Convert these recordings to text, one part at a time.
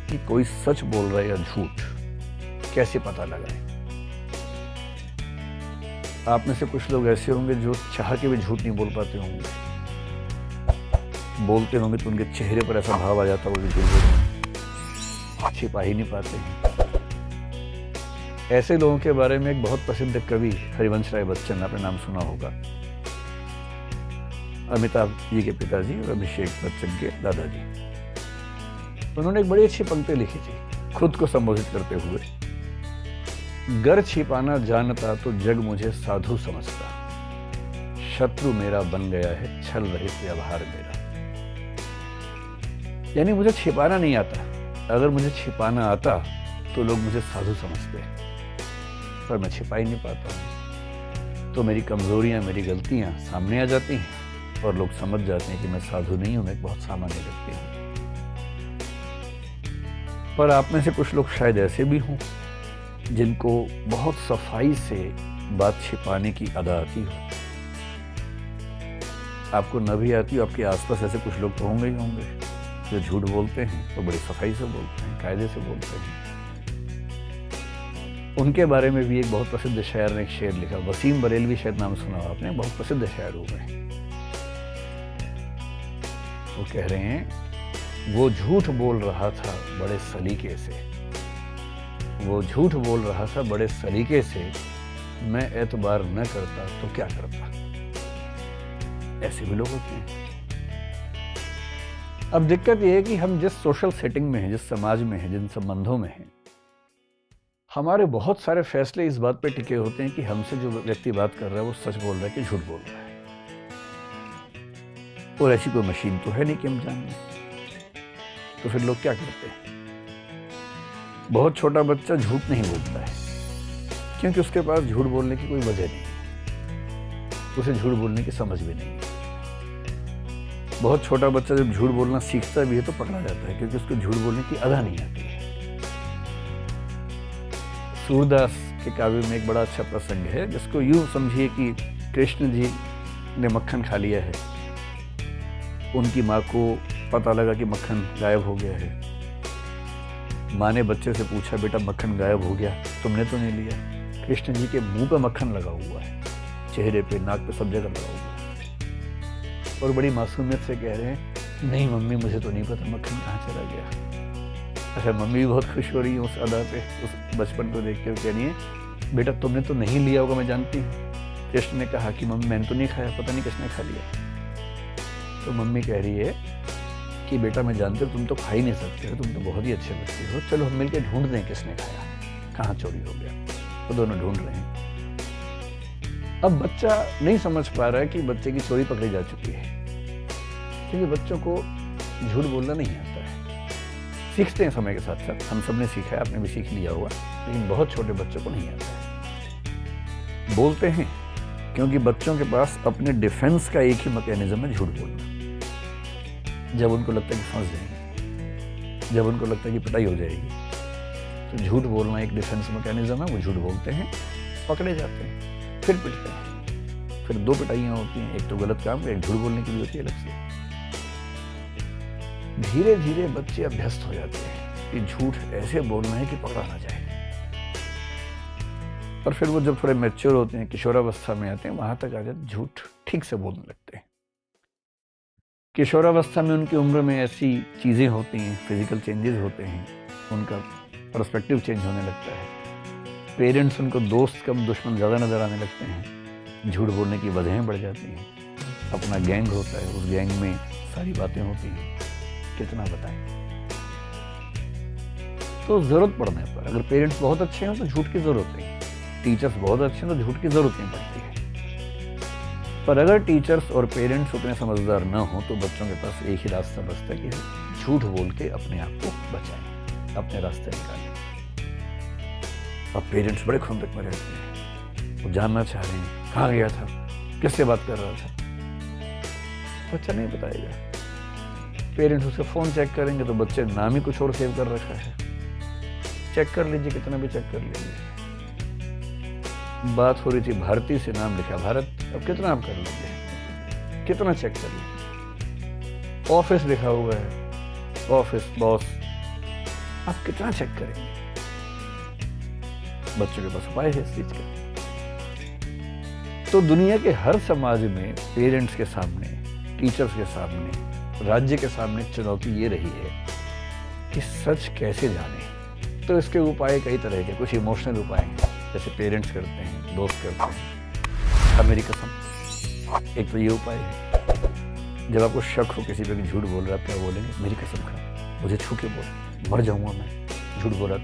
कि कोई सच बोल रहा है या झूठ कैसे पता लगाएं। आप में से कुछ लोग ऐसे होंगे जो चाह के भी झूठ नहीं बोल पाते होंगे, बोलते होंगे तो उनके चेहरे पर ऐसा भाव आ जाता होगा कि झूठ बोल छिपा ही नहीं पाते हैं। ऐसे लोगों के बारे में एक बहुत प्रसिद्ध कवि हरिवंश राय बच्चन, आपने नाम सुना होगा, अमिताभ जी के पिताजी और अभिषेक बच्चन के दादाजी। उन्होंने एक बड़ी अच्छी पंक्ति लिखी थी खुद को संबोधित करते हुए, गर छिपाना जानता तो जग मुझे साधु समझता, शत्रु मेरा बन गया है छल रहित व्यवहार मेरा। यानी मुझे छिपाना नहीं आता, अगर मुझे छिपाना आता तो लोग मुझे साधु समझते, पर मैं छिपा ही नहीं पाता हूँ, तो मेरी कमजोरियां, मेरी गलतियां सामने आ जाती हैं और लोग समझ जाते हैं कि मैं साधु नहीं हूं, मैं एक बहुत सामान्य व्यक्ति हूं। पर आप में से कुछ लोग शायद ऐसे भी हों जिनको बहुत सफाई से बात छिपाने की आदत आती हो। आपको न भी आती हो, आपके आसपास ऐसे कुछ लोग तो होंगे ही होंगे जो झूठ बोलते हैं तो बड़ी सफाई से बोलते हैं, कायदे से बोलते हैं। उनके बारे में भी एक बहुत प्रसिद्ध शायर ने एक शेर लिखा, वसीम बरेलवी, शायद नाम सुना हो आपने, बहुत प्रसिद्ध शायर हो गए। वो कह रहे हैं, वो झूठ बोल रहा था बड़े सलीके से, वो झूठ बोल रहा था बड़े सलीके से, मैं एतबार न करता तो क्या करता। ऐसे भी लोग होते हैं। अब दिक्कत यह है कि हम जिस सोशल सेटिंग में हैं, जिस समाज में हैं, जिन संबंधों में हैं, हमारे बहुत सारे फैसले इस बात पे टिके होते हैं कि हमसे जो व्यक्ति बात कर रहा है वो सच बोल रहा है कि झूठ बोल रहा है। और ऐसी कोई मशीन तो है नहीं कि हम जान लें। तो फिर लोग क्या करते हैं? बहुत छोटा बच्चा झूठ नहीं बोलता है क्योंकि उसके पास झूठ बोलने की कोई वजह नहीं है, उसे झूठ बोलने की समझ भी नहीं है। बहुत छोटा बच्चा जब झूठ बोलना सीखता भी है तो पकड़ा जाता है क्योंकि उसको झूठ बोलने की अदा नहीं आती है। सूरदास के काव्य में एक बड़ा अच्छा प्रसंग है जिसको यूं समझिए कि कृष्ण जी ने मक्खन खा लिया है, उनकी माँ को पता लगा कि मक्खन गायब हो गया है। माँ ने बच्चे से पूछा, बेटा मक्खन गायब हो गया, तुमने तो नहीं लिया? कृष्ण जी के मुंह पे मक्खन लगा हुआ है, चेहरे पे, नाक पे, सब जगह लगा हुआ है, और बड़ी मासूमियत से कह रहे हैं, नहीं मम्मी मुझे तो नहीं पता मक्खन कहाँ चला गया। अच्छा, मम्मी भी बहुत खुश हो रही है उस अदा पे, उस बचपन को देख के, कह रही है, बेटा तुमने तो नहीं लिया होगा, मैं जानती हूँ। कृष्ण ने कहा कि मम्मी मैंने तो नहीं खाया, पता नहीं किसने खा लिया। तो मम्मी कह रही है कि बेटा मैं जानती हूँ तुम तो खा ही नहीं सकते हो, तुम तो बहुत ही अच्छे बच्चे हो, चलो हम मिलकर ढूंढ दें किसने खाया, कहाँ चोरी हो गया। तो दोनों ढूंढ रहे हैं। अब बच्चा नहीं समझ पा रहा है कि बच्चे की चोरी पकड़ी जा चुकी है क्योंकि बच्चों को झूठ बोलना नहीं आता है। सीखते हैं समय के साथ साथ, हम सब ने सीखा है, आपने भी सीख लिया होगा, लेकिन बहुत छोटे बच्चों को नहीं आता है। बोलते हैं क्योंकि बच्चों के पास अपने डिफेंस का एक ही मैकेनिज्म है, झूठ बोलना। जब उनको लगता है कि फंस जाएंगे, जब उनको लगता है कि पिटाई हो जाएगी, तो झूठ बोलना एक डिफेंस मैकेनिज्म है। वो झूठ बोलते हैं, पकड़े जाते हैं, फिर पिटते हैं, फिर दो पिटाइयाँ होती हैं, एक तो गलत काम, एक झूठ बोलने की भी होती है अलग से। धीरे धीरे बच्चे अभ्यस्त हो जाते हैं कि झूठ ऐसे बोलना है कि पकड़ा ना जाए। और फिर वो जब थोड़े मैच्योर होते हैं, किशोरावस्था में आते हैं, वहां तक आ जाते, झूठ ठीक से बोलने लगते हैं। किशोरावस्था में उनकी उम्र में ऐसी चीजें होती हैं, फिजिकल चेंजेस होते हैं, उनका पर्सपेक्टिव चेंज होने लगता है। पेरेंट्स उनको दोस्त कम दुश्मन ज़्यादा नजर आने लगते हैं, झूठ बोलने की वजहें बढ़ जाती हैं। अपना गैंग होता है, उस गैंग में सारी बातें होती हैं, कितना बताएं। तो जरूरत पड़ने पर, अगर पेरेंट्स बहुत अच्छे हैं तो झूठ की जरूरत नहीं, टीचर्स बहुत अच्छे हैं तो झूठ की जरूरत नहीं पड़ती है। पर अगर टीचर्स और पेरेंट्स उतने समझदार न हो तो बच्चों के पास एक ही रास्ता बचता है कि झूठ बोल के अपने आप को बचाएं, अपने रास्ते निकालें। अब पेरेंट्स बड़े खुंदक में रहते हैं, वो जानना चाह रहे हैं कहाँ गया था, किससे बात कर रहा था। बच्चा नहीं बताएगा। पेरेंट्स उसका फ़ोन चेक करेंगे तो बच्चे नाम ही कुछ और सेव कर रखा है। चेक कर लीजिए, कितना भी चेक कर लीजिए। बात हो रही थी भारती से, नाम लिखा भारत, अब कितना आप कर लीजिए, कितना चेक कर लीजिए। ऑफिस लिखा हुआ है, ऑफिस बॉस, आप कितना चेक करेंगे? बच्चों के पास उपाय है इस चीज का। तो दुनिया के हर समाज में पेरेंट्स के सामने, टीचर्स के सामने, राज्य के सामने चुनौती ये रही है कि सच कैसे जाने। तो इसके उपाय कई तरह के, कुछ इमोशनल उपाय हैं, जैसे पेरेंट्स करते हैं, दोस्त करते हैं, मेरी कसम, एक तो ये उपाय है। जब आपको शक हो किसी पे कि झूठ बोल रहा है, क्या बोलेंगे? मेरी कसम खा, मुझे छू के बोल, मर जाऊंगा मैं झूठ बोला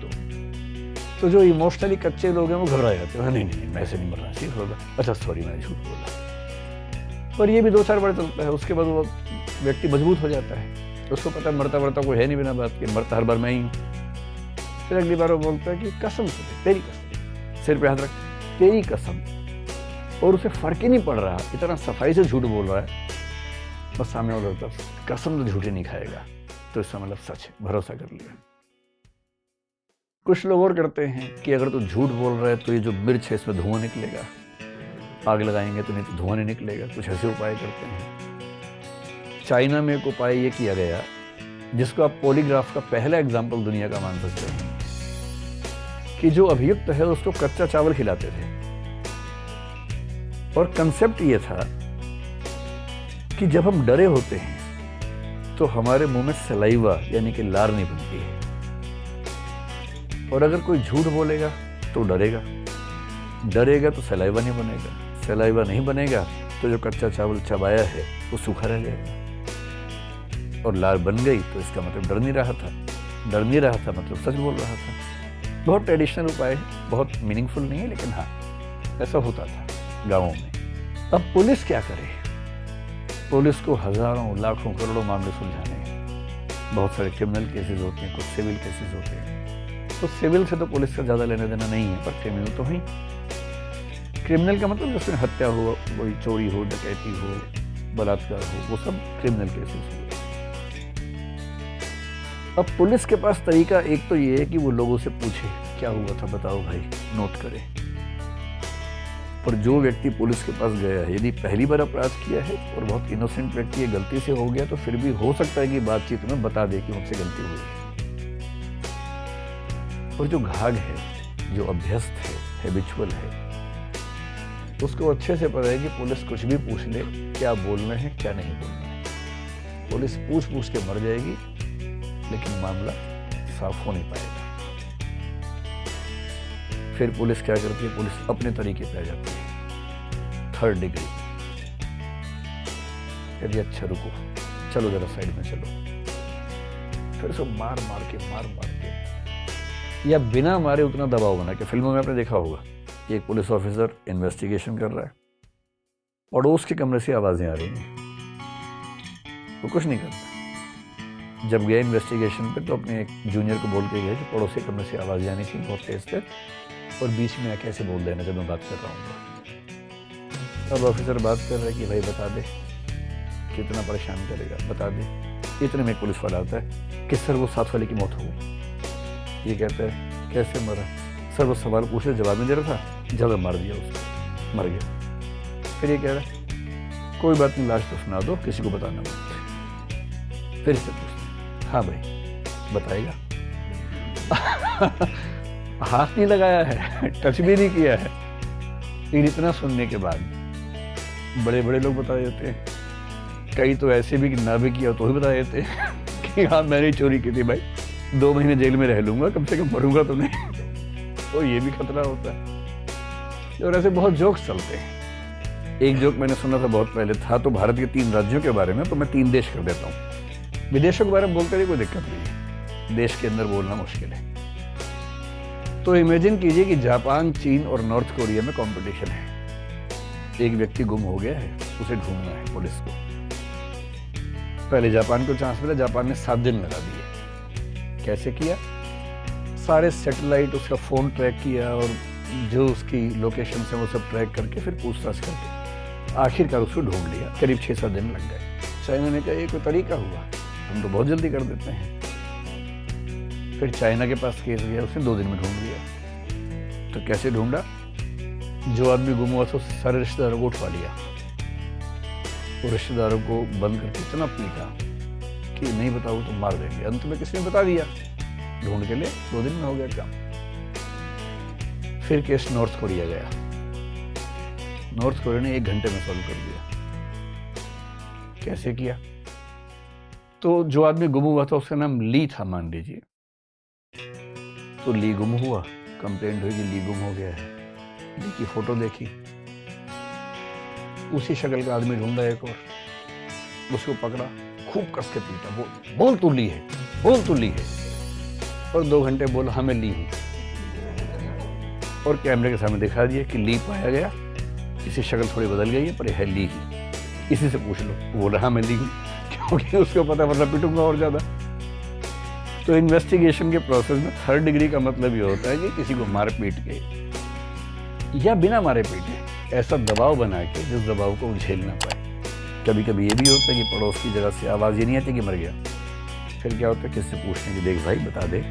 तो जो इमोशनली कच्चे लोग हैं वो घबरा जाते हैं, नहीं मैं ऐसे नहीं मर रहा, सीख होगा, अच्छा सॉरी मैंने झूठ बोला। पर ये भी 2-4 बार चलता है, उसके बाद वो व्यक्ति मजबूत हो जाता है, उसको पता है मरता मरता कोई है नहीं बिना बात के, मरता हर बार मैं ही हूँ। फिर अगली बार वो बोलता है कि कसम से, तेरी कसम, सिर पे हाथ रख, तेरी कसम, और उसे फर्क ही नहीं पड़ रहा, इतना सफाई से झूठ बोल रहा है, बस सामने वाला बोलता है कसम तो झूठी नहीं खाएगा, तो इसका मतलब सच है, भरोसा कर लिया। कुछ लोग और करते हैं कि अगर तू झूठ बोल रहा है तो ये जो मिर्च है इसमें धुआं निकलेगा, आग लगाएंगे तो नहीं तो धुआं नहीं निकलेगा, कुछ ऐसे उपाय करते हैं। चाइना में एक उपाय ये किया गया जिसको आप पॉलीग्राफ का पहला एग्जाम्पल दुनिया का मान सकते हैं, कि जो अभियुक्त है उसको कच्चा चावल खिलाते थे, और कंसेप्ट ये था कि जब हम डरे होते हैं तो हमारे मुंह में सलाइवा यानी कि लार नहीं बनती है, और अगर कोई झूठ बोलेगा तो डरेगा तो सलाइवा नहीं बनेगा, सलाइवा नहीं बनेगा तो जो कच्चा चावल चबाया है वो सूखा रह जाएगा, और लार बन गई तो इसका मतलब डर नहीं रहा था मतलब सच बोल रहा था। बहुत ट्रेडिशनल उपाय है, बहुत मीनिंगफुल नहीं है, लेकिन हाँ ऐसा होता था गाँवों में। अब पुलिस क्या करे? पुलिस को हजारों लाखों करोड़ों मामले सुलझाने हैं, बहुत सारे क्रिमिनल केसेस होते हैं, कुछ सिविल केसेस होते हैं। तो सिविल से तो पुलिस का ज़्यादा लेना देना नहीं है, पर क्रिमिनल तो ही। क्रिमिनल का मतलब जिसमें हत्या हो, कोई चोरी हो, डकैती हो, बलात्कार हो, वो सब क्रिमिनल केसेस हुए। अब पुलिस के पास तरीका एक तो ये है कि वो लोगों से पूछे क्या हुआ था, बताओ भाई, नोट करे। पर जो व्यक्ति पुलिस के पास गया है, यदि पहली बार अपराध किया है और बहुत इनोसेंट व्यक्ति है, गलती से हो गया, तो फिर भी हो सकता है कि बातचीत में बता दे कि मुझसे गलती हुई। और जो घाघ है, जो अभ्यस्त है, हैबिचुअल है, उसको अच्छे से पता है कि पुलिस कुछ भी पूछ ले, क्या बोलना है क्या नहीं बोलना है। पुलिस पूछ के मर जाएगी, लेकिन मामला साफ हो नहीं पाएगा। फिर पुलिस क्या करती है? पुलिस अपने तरीके पे आ जाती है, 3rd डिग्री। यदि अच्छा रुको, चलो जरा साइड में चलो, फिर उसको मार मार के या बिना मारे उतना दबाव बना के। फिल्मों में आपने देखा होगा, एक पुलिस ऑफिसर इन्वेस्टिगेशन कर रहा है, पड़ोस के कमरे से आवाजें आ रही हैं, वो कुछ नहीं करता। जब गया इन्वेस्टिगेशन पे तो अपने एक जूनियर को बोल के गया कि पड़ोस के कमरे से आवाजें आनी चाहिए बहुत तेज थे, और बीच में आके ऐसे बोल देना जब मैं बात कर रहा हूँ। अब ऑफिसर बात कर रहा है कि भाई बता दे, कितना परेशान करेगा, बता दे। इतने में एक पुलिस वाला आता है कि सर वो साथ वाले की मौत हो गई। ये कहता है कैसे मरा? सर वो सवाल पूछ रहे, जवाब नहीं दे रहा था, जब मार दिया उसको, मर गया। फिर ये कह रहा है कोई बात नहीं, लाश दफना दो, किसी को बताना मत। फिर से पूछते, हाँ भाई बताएगा? हाथ नहीं लगाया है, टच भी नहीं किया है। लेकिन इतना सुनने के बाद बड़े बड़े लोग बता देते हैं, कई तो ऐसे भी कि ना भी किया तो भी बता देते हैं कि हाँ मैंने चोरी की थी भाई, 2 महीने जेल में रह लूंगा, कम से कम मरूंगा तो नहीं। तो ये भी खतरा होता है। और ऐसे बहुत जोक्स चलते हैं। एक जोक मैंने सुना था बहुत पहले, था तो भारत के 3 राज्यों के बारे में, तो मैं 3 देश कर देता हूँ। विदेशों के बारे में बोलते रहिए, कोई दिक्कत नहीं है, देश के अंदर बोलना मुश्किल है। तो इमेजिन कीजिए कि जापान, चीन और नॉर्थ कोरिया में कंपटीशन है। एक व्यक्ति गुम हो गया है, उसे ढूंढना है पुलिस को। पहले जापान को चांस मिला, जापान ने 7 दिन लगा दिए। कैसे किया? सारे सैटेलाइट, उसका फ़ोन ट्रैक किया, और जो उसकी लोकेशन है वो सब ट्रैक करके फिर पूछताछ करके आखिरकार उसको ढूंढ लिया। करीब 6-7 दिन लग गए। चाइना ने कहा ये कोई तरीका हुआ, हम तो बहुत जल्दी कर देते हैं। फिर चाइना के पास केस गया, उसने 2 दिन में ढूंढ लिया। तो कैसे ढूंढा? जो आदमी गुम हुआ था उससे सारे रिश्तेदारों को उठवा लिया, वो रिश्तेदारों को बंद करके इतना पीटा कि नहीं बताओ तो मार देंगे। अंत में किसी ने बता दिया, ढूंढ के ले, 2 दिन में हो गया काम। फिर केस नॉर्थ कोरिया गया, नॉर्थ कोरिया ने 1 घंटे में सॉल्व कर दिया। कैसे किया? तो जो आदमी गुम हुआ था उसका नाम ली था मान लीजिए, तो ली गुम हुआ, कंप्लेंट हुई कि ली गुम हो गया है, ली की फोटो देखी, उसी शक्ल का आदमी ढूंढा एक और, उसको पकड़ा, खूब कस के पीटा, बोल तू ली है, बोल तू ली है, और 2 घंटे बोला हाँ मैं ली हूं, और कैमरे के सामने दिखा दिया कि ली पाया गया, इसकी शक्ल थोड़ी बदल गई है पर यह है ली ही, इसी से पूछ लो। बोला हाँ मैं ली हूं, क्योंकि उसको पता वरना पीटूंगा और ज्यादा। तो इन्वेस्टिगेशन के प्रोसेस में 3rd डिग्री का मतलब ये होता है कि किसी को मार पीट के या बिना मारे पीटे ऐसा दबाव बना के जिस दबाव को वो झेल ना पाए। कभी कभी ये भी होता है कि पड़ोस की जगह से आवाज़ ये नहीं आती कि मर गया, फिर क्या होता है किससे पूछने की, देख भाई बता दे,